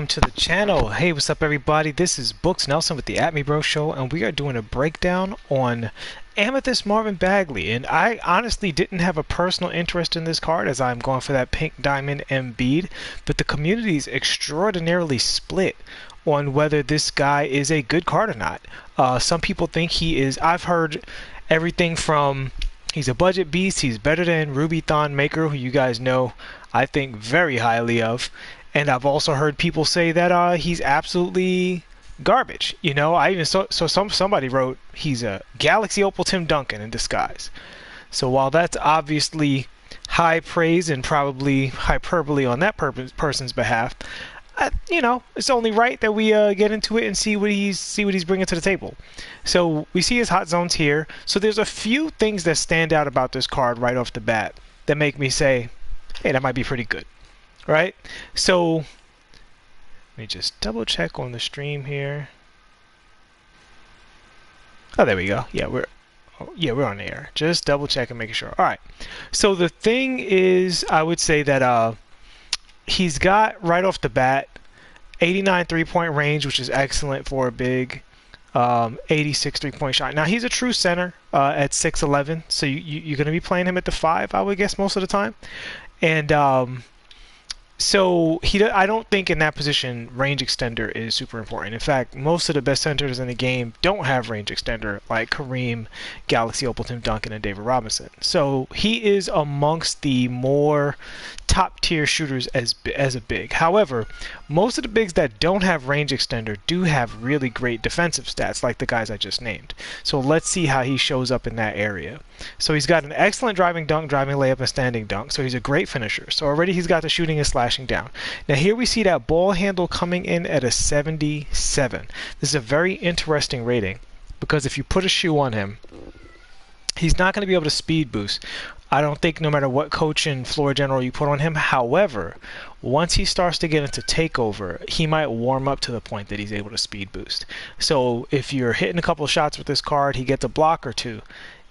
welcome to the channel. Hey, what's up everybody? This is Books Nelson with the At Me Bro Show, and we are doing a breakdown on Amethyst Marvin Bagley. And I honestly didn't have a personal interest in this card as I'm going for that pink diamond Embiid, but the community is extraordinarily split on whether this guy is a good card or not. Some people think he is. I've heard everything from he's a budget beast, he's better than Ruby Thon Maker, who you guys know I think very highly of. And I've also heard people say that he's absolutely garbage. You know, I even somebody wrote he's a Galaxy Opal Tim Duncan in disguise. So while that's obviously high praise and probably hyperbole on that person's behalf, you know, it's only right that we get into it and see what he's bringing to the table. So we see his hot zones here. So there's a few things that stand out about this card right off the bat that make me say, hey, that might be pretty good. Right? So let me just double check on the stream here. Oh, there we go. Yeah, we're on the air. Just double check and making sure. All right. So the thing is, I would say that he's got right off the bat 89 3-point range, which is excellent for a big. 86 3-point shot. Now he's a true center at 6'11", so you're going to be playing him at the 5, I would guess, most of the time. And so I don't think in that position range extender is super important. In fact, most of the best centers in the game don't have range extender, like Kareem, Galaxy Opal, Tim Duncan, and David Robinson. So he is amongst the more top tier shooters as a big. However, most of the bigs that don't have range extender do have really great defensive stats, like the guys I just named. So let's see how he shows up in that area. So he's got an excellent driving dunk, driving layup, and standing dunk. So he's a great finisher. So already he's got the shooting and slashing down. Now here we see that ball handle coming in at a 77. This is a very interesting rating because if you put a shoe on him, he's not going to be able to speed boost. I don't think no matter what coach and floor general you put on him. However, once he starts to get into takeover, he might warm up to the point that he's able to speed boost. So if you're hitting a couple of shots with this card, he gets a block or two,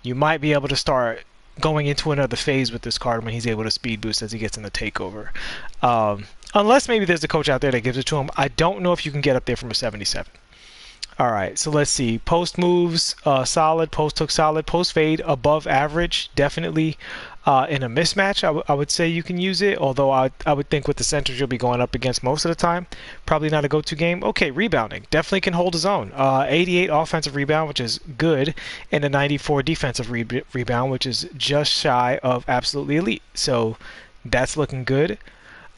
you might be able to start going into another phase with this card when he's able to speed boost as he gets in the takeover. Unless maybe there's a coach out there that gives it to him. I don't know if you can get up there from a 77. All right, so let's see. Post moves, solid. Post hook, solid. Post fade, above average. Definitely in a mismatch, I would say you can use it. Although I would think with the centers you'll be going up against most of the time. Probably not a go-to game. Okay, rebounding. Definitely can hold his own. 88 offensive rebound, which is good. And a 94 defensive rebound, which is just shy of absolutely elite. So that's looking good.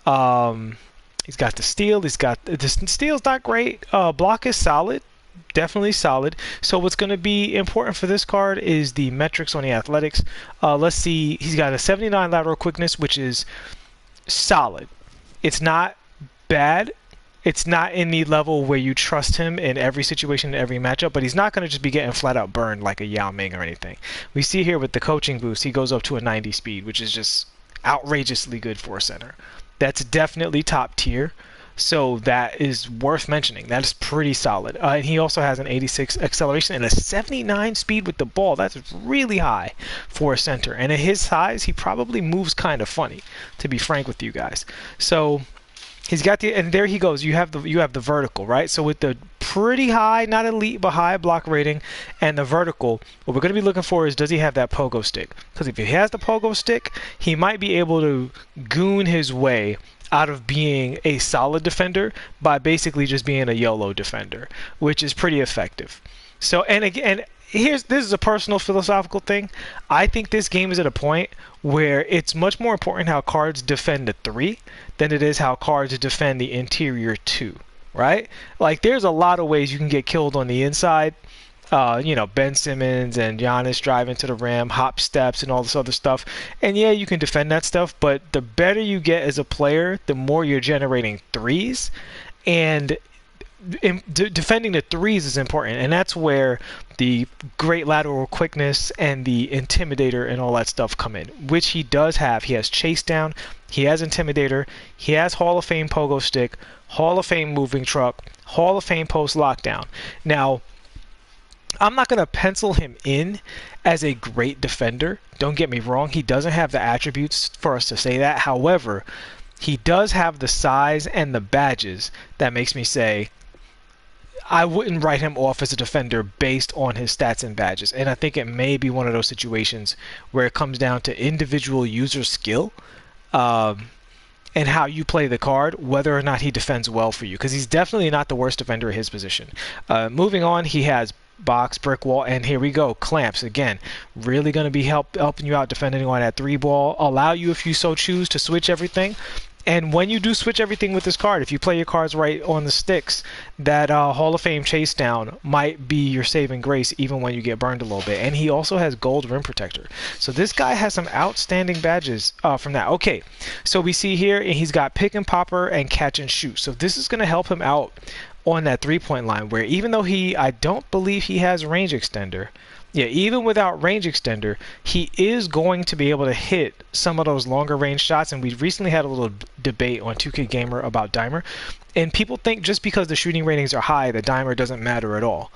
He's got the steal. The steal's not great. Block is solid. Definitely solid. So what's going to be important for this card is the metrics on the athletics. Let's see. He's got a 79 lateral quickness, which is solid. It's not bad. It's not in the level where you trust him in every situation, in every matchup, but he's not going to just be getting flat out burned like a Yao Ming or anything. We see here with the coaching boost, he goes up to a 90 speed, which is just outrageously good for a center. That's definitely top tier. So that is worth mentioning. That is pretty solid. And he also has an 86 acceleration and a 79 speed with the ball. That's really high for a center. And at his size, he probably moves kind of funny, to be frank with you guys. So he's got the, and there he goes. You have the vertical, right? So with the pretty high, not elite, but high block rating and the vertical, what we're going to be looking for is, does he have that pogo stick? Because if he has the pogo stick, he might be able to goon his way out of being a solid defender by basically just being a YOLO defender, which is pretty effective. So, and again, this is a personal philosophical thing. I think this game is at a point where it's much more important how cards defend the 3 than it is how cards defend the interior 2, right? Like, there's a lot of ways you can get killed on the inside. You know, Ben Simmons and Giannis driving to the rim, hop steps and all this other stuff. And yeah, you can defend that stuff, but the better you get as a player, the more you're generating threes. And defending the threes is important, and that's where the great lateral quickness and the intimidator and all that stuff come in, which he does have. He has chase down, he has intimidator, he has Hall of Fame pogo stick, Hall of Fame moving truck, Hall of Fame post lockdown. Now, I'm not going to pencil him in as a great defender. Don't get me wrong. He doesn't have the attributes for us to say that. However, he does have the size and the badges that makes me say I wouldn't write him off as a defender based on his stats and badges. And I think it may be one of those situations where it comes down to individual user skill, and how you play the card, whether or not he defends well for you. Because he's definitely not the worst defender at his position. Moving on, he has box, brick wall, and here we go, clamps. Again, really going to be helping you out defending on that 3-ball. Allow you, if you so choose, to switch everything. And when you do switch everything with this card, if you play your cards right on the sticks, that Hall of Fame chase down might be your saving grace even when you get burned a little bit. And he also has gold rim protector. So this guy has some outstanding badges from that. Okay, so we see here he's got pick and popper and catch and shoot. So this is going to help him out on that 3-point line, where even though I don't believe he has range extender, yeah, even without range extender, he is going to be able to hit some of those longer range shots. And we recently had a little debate on 2K Gamer about Dimer. And people think just because the shooting ratings are high, that Dimer doesn't matter at all.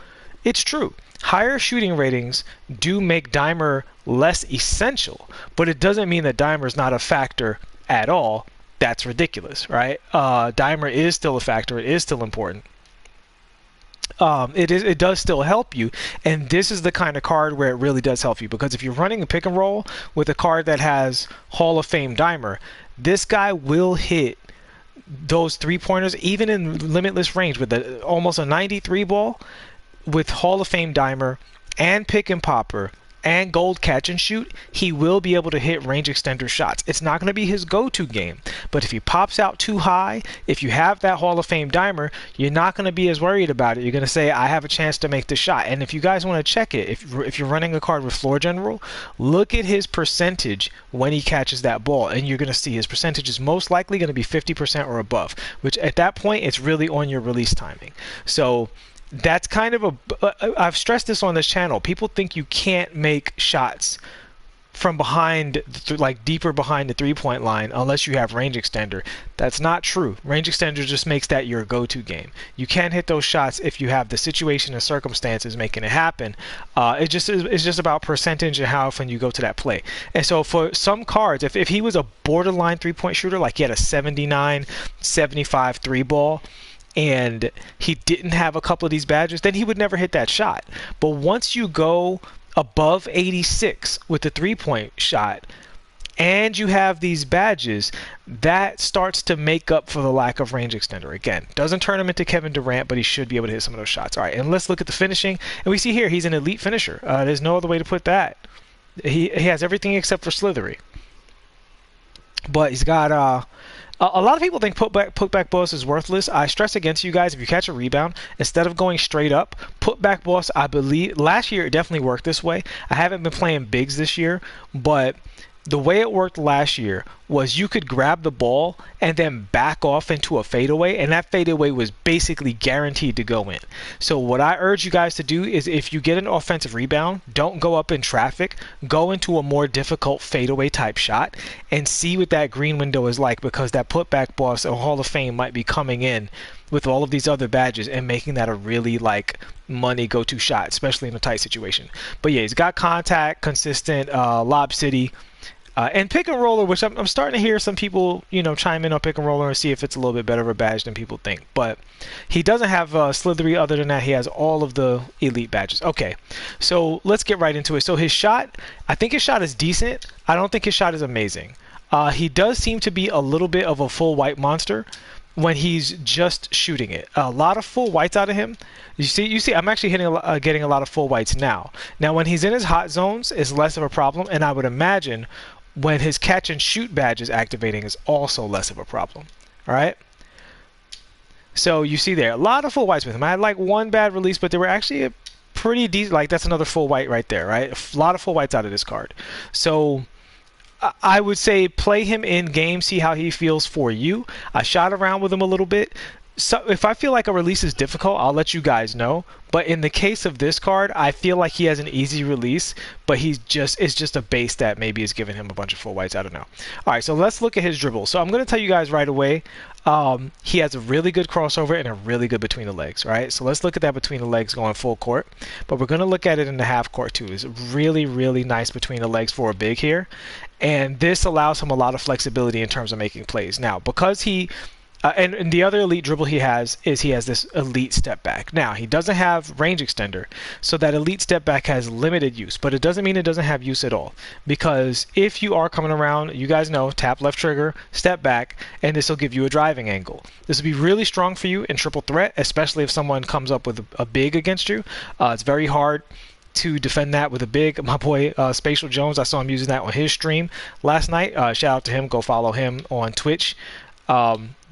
It's true. Higher shooting ratings do make Dimer less essential, but it doesn't mean that Dimer is not a factor at all. That's ridiculous, right? Dimer is still a factor. It is still important. It does still help you, and this is the kind of card where it really does help you, because if you're running a pick and roll with a card that has Hall of Fame Dimer, this guy will hit those 3-pointers even in limitless range with almost a 93 ball with Hall of Fame Dimer and pick and popper and gold catch and shoot. He will be able to hit range extender shots. It's not going to be his go-to game, but if he pops out too high, if you have that Hall of Fame Dimer, you're not going to be as worried about it. You're going to say, I have a chance to make the shot. And if you guys want to check it, if you're running a card with floor general, look at his percentage when he catches that ball, and you're going to see his percentage is most likely going to be 50% or above, which at that point it's really on your release timing. So that's kind of I've stressed this on this channel. People think you can't make shots from behind, like deeper behind the 3-point line, unless you have range extender. That's not true. Range extender just makes that your go-to game. You can hit those shots if you have the situation and circumstances making it happen. It's just about percentage and how often you go to that play. And so for some cards, if he was a borderline 3-point shooter, like he had a 79, 75 3-ball, and he didn't have a couple of these badges, then he would never hit that shot. But once you go above 86 with the 3-point shot and you have these badges, that starts to make up for the lack of range extender. Again, doesn't turn him into Kevin Durant, but he should be able to hit some of those shots. All right, and let's look at the finishing. And we see here he's an elite finisher. There's no other way to put that. He has everything except for slithery. But he's got a lot of people think putback boss is worthless. I stress against you guys, if you catch a rebound, instead of going straight up, putback boss, I believe, last year it definitely worked this way. I haven't been playing bigs this year, but the way it worked last year was you could grab the ball and then back off into a fadeaway, and that fadeaway was basically guaranteed to go in. So what I urge you guys to do is, if you get an offensive rebound, don't go up in traffic, go into a more difficult fadeaway type shot and see what that green window is like, because that putback boss or Hall of Fame might be coming in with all of these other badges and making that a really like money go-to shot, especially in a tight situation. But yeah, he's got contact, consistent, lob city, and pick and roller, which I'm starting to hear some people, chime in on pick and roller and see if it's a little bit better of a badge than people think. But he doesn't have slithery. Other than that, he has all of the elite badges. Okay, so let's get right into it. So his shot, I think his shot is decent. I don't think his shot is amazing. He does seem to be a little bit of a full white monster when he's just shooting it. A lot of full whites out of him. You see, I'm actually getting a lot of full whites now. Now, when he's in his hot zones, it's less of a problem, and I would imagine when his catch and shoot badge is activating is also less of a problem. All right. So you see there, a lot of full whites with him. I had like one bad release, but they were actually a pretty decent. Like that's another full white right there, right? A lot of full whites out of this card. So I would say play him in game, see how he feels for you. I shot around with him a little bit. So if I feel like a release is difficult, I'll let you guys know. But in the case of this card, I feel like he has an easy release, but it's just a base that maybe is giving him a bunch of full whites. I don't know. All right, so let's look at his dribble. So I'm going to tell you guys right away, he has a really good crossover and a really good between the legs, right? So let's look at that between the legs going full court. But we're going to look at it in the half court too. It's really, really nice between the legs for a big here. and this allows him a lot of flexibility in terms of making plays. Now, because and the other elite dribble he has is he has this elite step back. Now, he doesn't have range extender, so that elite step back has limited use, but it doesn't mean it doesn't have use at all. Because if you are coming around, you guys know, tap left trigger, step back, and this will give you a driving angle. This will be really strong for you in triple threat, especially if someone comes up with a big against you. It's very hard to defend that with a big. My boy Spatial Jones, I saw him using that on his stream last night. Shout out to him. Go follow him on Twitch.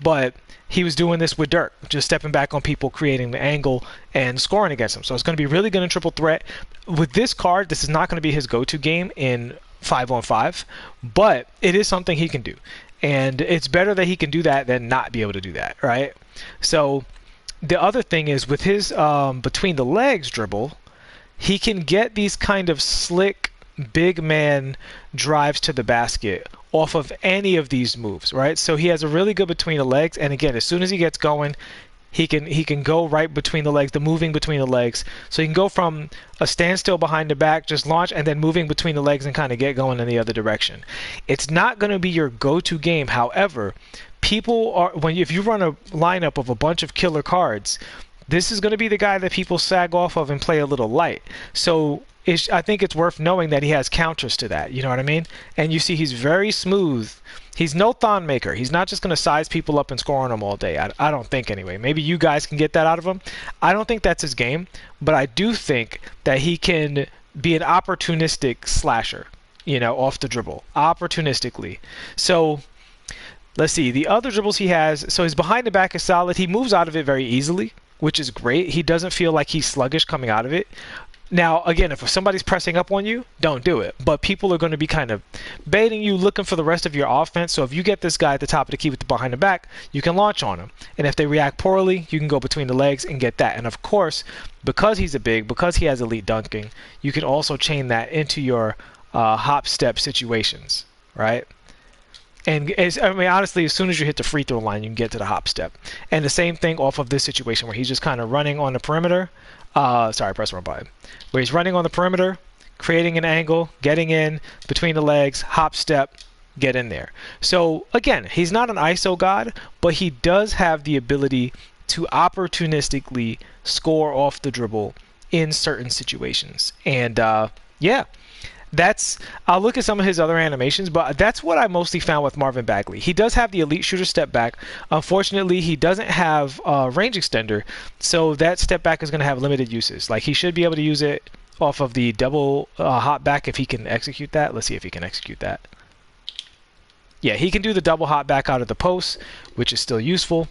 But he was doing this with Dirk, just stepping back on people, creating the angle, and scoring against them. So it's going to be really good in triple threat. With this card, this is not going to be his go-to game in 5-on-5, but it is something he can do. And it's better that he can do that than not be able to do that, right? So the other thing is with his between the legs dribble, he can get these kind of slick big man drives to the basket off of any of these moves, right? So he has a really good between the legs, and again, as soon as he gets going, he can go right between the legs, the moving between the legs. So he can go from a standstill behind the back, just launch, and then moving between the legs and kind of get going in the other direction. It's not going to be your go-to game. However, people are if you run a lineup of a bunch of killer cards, this is going to be the guy that people sag off of and play a little light. So I think it's worth knowing that he has counters to that. You know what I mean? And you see he's very smooth. He's no thon maker. He's not just going to size people up and score on them all day. I don't think anyway. Maybe you guys can get that out of him. I don't think that's his game, but I do think that he can be an opportunistic slasher, off the dribble, opportunistically. So let's see. The other dribbles he has, so his behind the back is solid. He moves out of it very easily, which is great. He doesn't feel like he's sluggish coming out of it. Now, again, if somebody's pressing up on you, don't do it. But people are going to be kind of baiting you, looking for the rest of your offense. So if you get this guy at the top of the key with the behind the back, you can launch on him. And if they react poorly, you can go between the legs and get that. And of course, because he's because he has elite dunking, you can also chain that into your hop step situations, right? And honestly, as soon as you hit the free throw line, you can get to the hop step. And the same thing off of this situation where he's just kind of running on the perimeter. Sorry, press wrong button. Where he's running on the perimeter, creating an angle, getting in between the legs, hop step, get in there. So again, he's not an ISO god, but he does have the ability to opportunistically score off the dribble in certain situations. And yeah. I'll look at some of his other animations, but that's what I mostly found with Marvin Bagley. He does have the elite shooter step back. Unfortunately, he doesn't have range extender, so that step back is going to have limited uses. Like, he should be able to use it off of the double hop back if he can execute that. Let's see if he can execute that. Yeah, he can do the double hop back out of the post, which is still useful.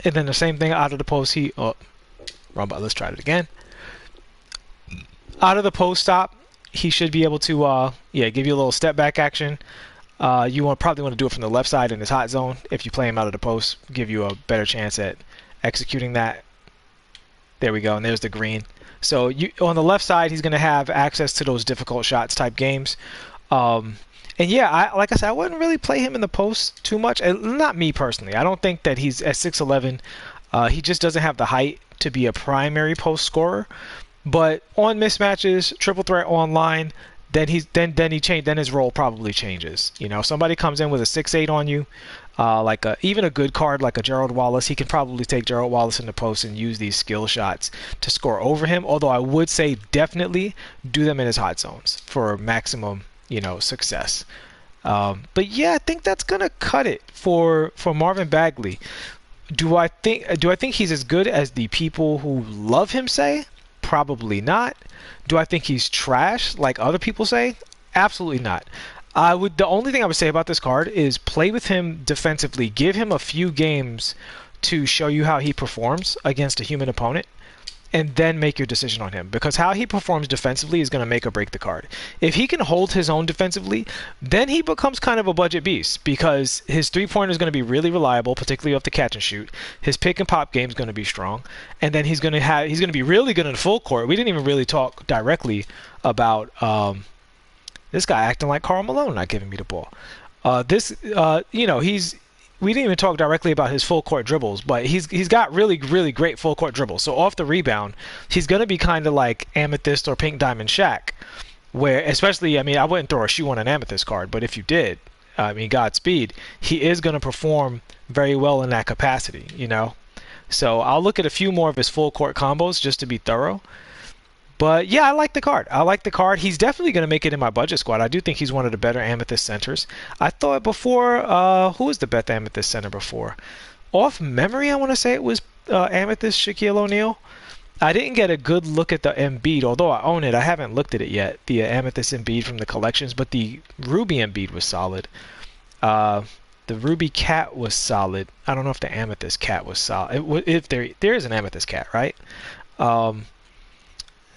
And then the same thing out of the post. Wrong button. Let's try it again. Out of the post stop, he should be able to give you a little step back action. You probably want to do it from the left side in his hot zone. If you play him out of the post, give you a better chance at executing that. There we go, and there's the green. So on the left side, he's going to have access to those difficult shots type games. And yeah, like I said, I wouldn't really play him in the post too much. Not me personally. I don't think that he's at 6'11". He just doesn't have the height to be a primary post scorer. But on mismatches, triple threat online, then his role probably changes. If somebody comes in with a 6'8" on you, even a good card like a Gerald Wallace, he can probably take Gerald Wallace in the post and use these skill shots to score over him. Although I would say definitely do them in his hot zones for maximum, success. But yeah, I think that's gonna cut it for Marvin Bagley. Do I think he's as good as the people who love him say? Probably not. Do I think he's trash like other people say? Absolutely not. The only thing I would say about this card is play with him defensively. Give him a few games to show you how he performs against a human opponent, and then make your decision on him. Because how he performs defensively is going to make or break the card. If he can hold his own defensively, then he becomes kind of a budget beast, because his three-pointer is going to be really reliable, particularly off the catch and shoot. His pick and pop game is going to be strong, and then he's going to be really good in full court. We didn't even really talk directly about this guy acting like Karl Malone, not giving me the ball. We didn't even talk directly about his full court dribbles, but he's got really, really great full court dribbles. So off the rebound, he's going to be kind of like Amethyst or Pink Diamond Shaq. Where, especially, I mean, I wouldn't throw a shoe on an Amethyst card, but if you did, I mean, Godspeed, he is going to perform very well in that capacity, you know? So I'll look at a few more of his full court combos just to be thorough. But yeah, I like the card. I like the card. He's definitely going to make it in my budget squad. I do think he's one of the better Amethyst centers. I thought before, who was the best Amethyst center before? Off memory, I want to say it was Amethyst Shaquille O'Neal. I didn't get a good look at the Embiid, although I own it. I haven't looked at it yet, the Amethyst Embiid from the collections, but the Ruby Embiid was solid. The Ruby Cat was solid. I don't know if the Amethyst Cat was solid. If there is an Amethyst Cat, right?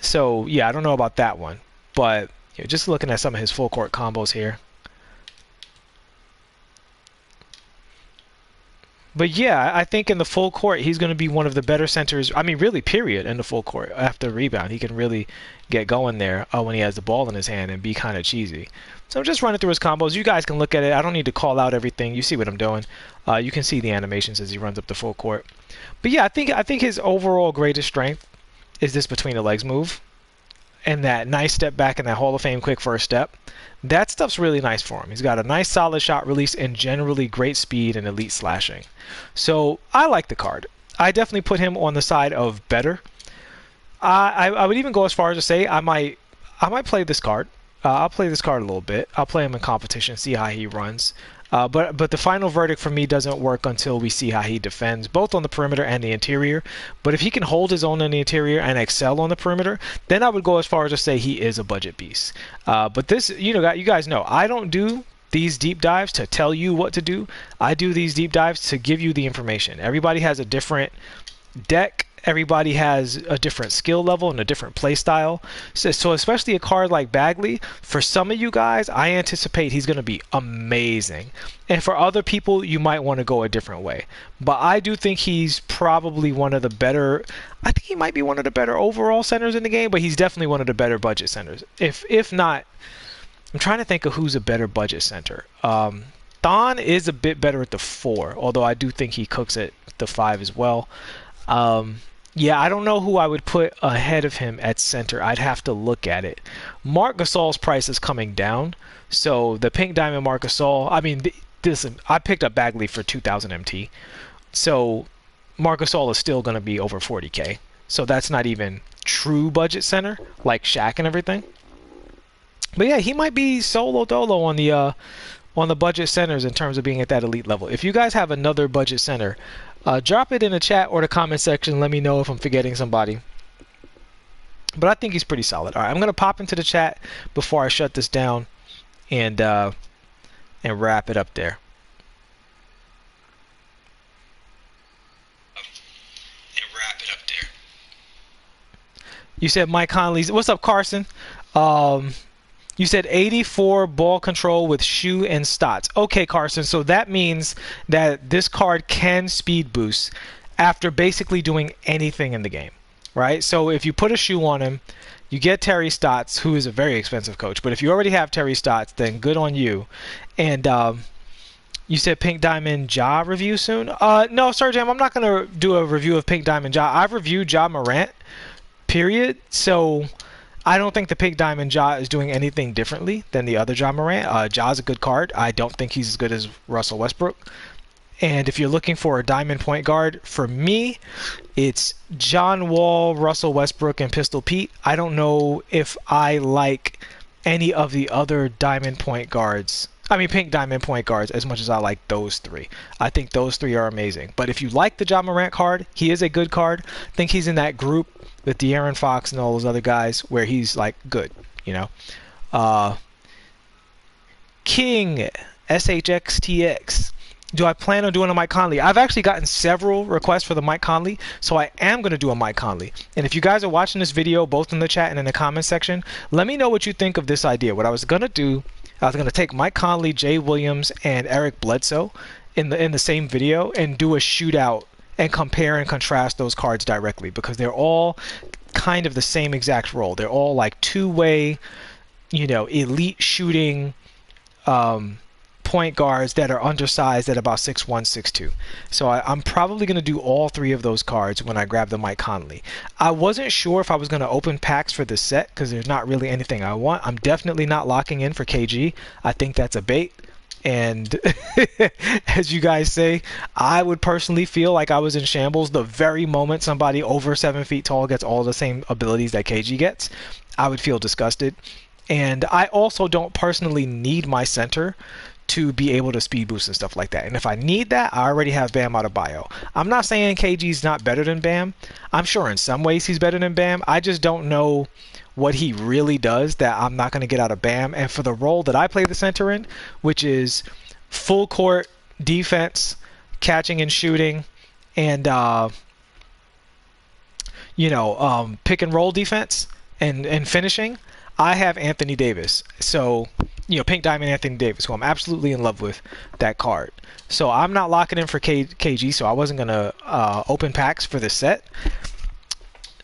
So yeah, I don't know about that one, but just looking at some of his full court combos here. But yeah, I think in the full court, he's going to be one of the better centers. I mean, really, period, in the full court. After rebound, he can really get going there when he has the ball in his hand and be kind of cheesy. So I'm just running through his combos. You guys can look at it. I don't need to call out everything. You see what I'm doing. You can see the animations as he runs up the full court. But yeah, I think his overall greatest strength is this between the legs move and that nice step back and that Hall of Fame quick first step. That stuff's really nice for him. He's got a nice solid shot release and generally great speed and elite slashing. So I like the card. I definitely put him on the side of better. I would even go as far as to say I might play this card. I'll play this card a little bit. I'll play him in competition, see how he runs. But the final verdict for me doesn't work until we see how he defends, both on the perimeter and the interior. But if he can hold his own in the interior and excel on the perimeter, then I would go as far as to say he is a budget piece. But this, you guys know, I don't do these deep dives to tell you what to do. I do these deep dives to give you the information. Everybody has a different deck. Everybody has a different skill level and a different play style. So especially a card like Bagley, for some of you guys, I anticipate he's going to be amazing. And for other people, you might want to go a different way. But I do think he's probably one of the better, I think he might be one of the better overall centers in the game, but he's definitely one of the better budget centers. If not, I'm trying to think of who's a better budget center. Thon is a bit better at the 4, although I do think he cooks at the 5 as well. Yeah, I don't know who I would put ahead of him at center. I'd have to look at it. Marc Gasol's price is coming down, so the Pink Diamond Marc Gasol, I mean, I picked up Bagley for 2,000 MT, so Marc Gasol is still going to be over 40K. So that's not even true budget center, like Shaq and everything. But yeah, he might be solo dolo on the budget centers in terms of being at that elite level. If you guys have another budget center, drop it in the chat or the comment section. Let me know if I'm forgetting somebody. But I think he's pretty solid. All right, I'm going to pop into the chat before I shut this down and wrap it up there. You said Mike Conley's. What's up, Carson? You said 84 ball control with shoe and stots. Okay, Carson, so that means that this card can speed boost after basically doing anything in the game, right? So if you put a shoe on him, you get Terry Stotts, who is a very expensive coach. But if you already have Terry Stotts, then good on you. And you said Pink Diamond Ja review soon? No, Sir Jam, I'm not going to do a review of Pink Diamond Ja. I've reviewed Ja Morant, period. So I don't think the Pink Diamond Ja is doing anything differently than the other Ja Morant. Ja's a good card. I don't think he's as good as Russell Westbrook. And if you're looking for a diamond point guard, for me, it's John Wall, Russell Westbrook, and Pistol Pete. I don't know if I like any of the other diamond point guards. I mean, Pink Diamond point guards as much as I like those three. I think those three are amazing. But if you like the Ja Morant card, he is a good card. I think he's in that group with De'Aaron Fox and all those other guys where he's like good, you know. King SHXTX. Do I plan on doing a Mike Conley? I've actually gotten several requests for the Mike Conley, so I am going to do a Mike Conley. And if you guys are watching this video, both in the chat and in the comment section, let me know what you think of this idea. What I was going to do, I was going to take Mike Conley, Jay Williams, and Eric Bledsoe in the same video and do a shootout and compare and contrast those cards directly, because they're all kind of the same exact role. They're all like two-way, you know, elite shooting point point guards that are undersized at about 6'1", 6'2". So I'm probably going to do all three of those cards when I grab the Mike Conley. I wasn't sure if I was going to open packs for this set because there's not really anything I want. I'm definitely not locking in for KG. I think that's a bait. And as you guys say, I would personally feel like I was in shambles the very moment somebody over 7 feet tall gets all the same abilities that KG gets. I would feel disgusted. And I also don't personally need my center to be able to speed boost and stuff like that. And if I need that, I already have Bam out of bio. I'm not saying KG's not better than Bam. I'm sure in some ways he's better than Bam. I just don't know what he really does that I'm not going to get out of Bam. And for the role that I play the center in, which is full court defense, catching and shooting, and pick and roll defense and finishing, I have Anthony Davis. So, Pink Diamond Anthony Davis, who I'm absolutely in love with that card. So I'm not locking in for KG, so I wasn't going to open packs for this set.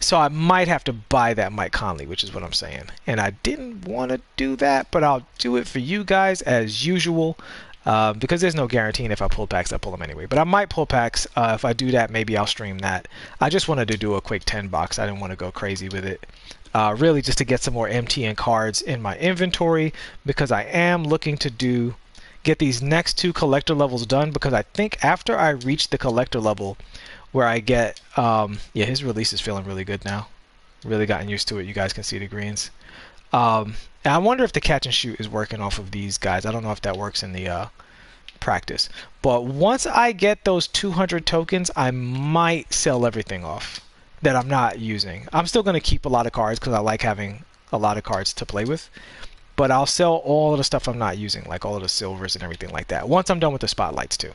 So I might have to buy that Mike Conley, which is what I'm saying. And I didn't want to do that, but I'll do it for you guys as usual. Because there's no guaranteeing if I pull packs, I pull them anyway. But I might pull packs. If I do that, maybe I'll stream that. I just wanted to do a quick 10 box. I didn't want to go crazy with it. Really just to get some more MTN cards in my inventory, because I am looking to get these next 2 collector levels done, because I think after I reach the collector level where I get, his release is feeling really good now. Really gotten used to it. You guys can see the greens. And I wonder if the catch and shoot is working off of these guys. I don't know if that works in the practice. But once I get those 200 tokens, I might sell everything off that I'm not using. I'm still going to keep a lot of cards because I like having a lot of cards to play with. But I'll sell all of the stuff I'm not using, like all of the silvers and everything like that, once I'm done with the spotlights too.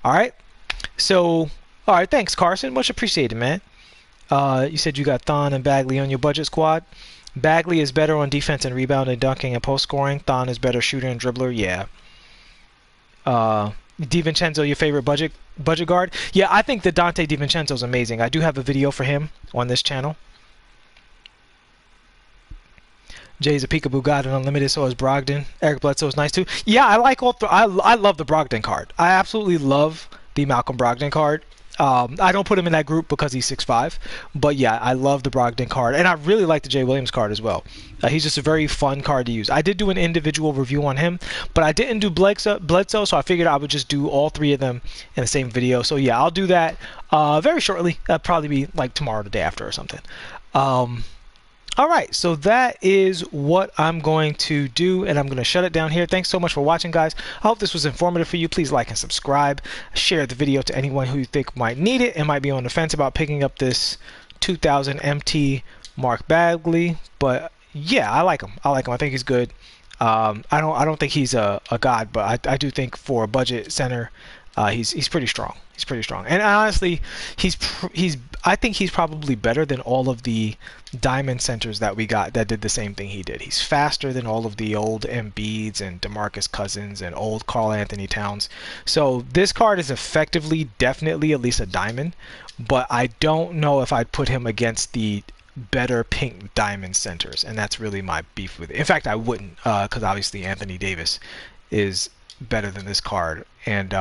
All right. So, all right. Thanks, Carson. Much appreciated, man. You said you got Thon and Bagley on your budget squad. Bagley is better on defense and rebound and dunking and post scoring. Thon is better shooter and dribbler. Yeah. DiVincenzo, your favorite budget guard? Yeah, I think that Dante DiVincenzo is amazing. I do have a video for him on this channel. Jay's a peekaboo god and unlimited, so is Brogdon. Eric Bledsoe is nice too. Yeah, I like all. I love the Brogdon card. I absolutely love the Malcolm Brogdon card. I don't put him in that group because he's 6'5", but yeah, I love the Brogdon card, and I really like the Jay Williams card as well. He's just a very fun card to use. I did do an individual review on him, but I didn't do Bledsoe, so I figured I would just do all 3 of them in the same video. So yeah, I'll do that very shortly. That'll probably be like tomorrow or the day after or something. All right, so that is what I'm going to do, and I'm going to shut it down here. Thanks so much for watching, guys. I hope this was informative for you. Please like and subscribe. Share the video to anyone who you think might need it and might be on the fence about picking up this 2000 MT Mark Bagley. But yeah, I like him. I think he's good. I don't think he's a god, but I do think for a budget center, he's pretty strong. He's pretty strong, and honestly, I think he's probably better than all of the diamond centers that we got that did the same thing he did. He's faster than all of the old Embiids and DeMarcus Cousins and old Karl Anthony Towns. So this card is effectively, definitely at least a diamond, but I don't know if I'd put him against the better pink diamond centers, and that's really my beef with it. In fact, I wouldn't, because obviously Anthony Davis is better than this card, and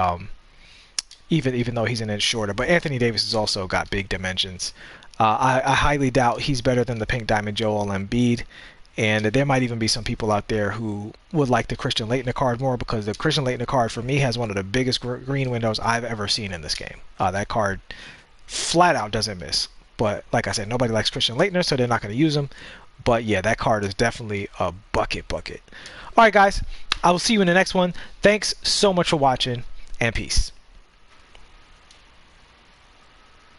even though he's an inch shorter. But Anthony Davis has also got big dimensions. I highly doubt he's better than the pink diamond Joel Embiid, and there might even be some people out there who would like the Christian Laettner card more, because the Christian Laettner card for me has one of the biggest green windows I've ever seen in this game. That card flat out doesn't miss. But like I said, nobody likes Christian Laettner, so they're not going to use him. But yeah, that card is definitely a bucket. All right, guys, I will see you in the next one. Thanks so much for watching, and peace.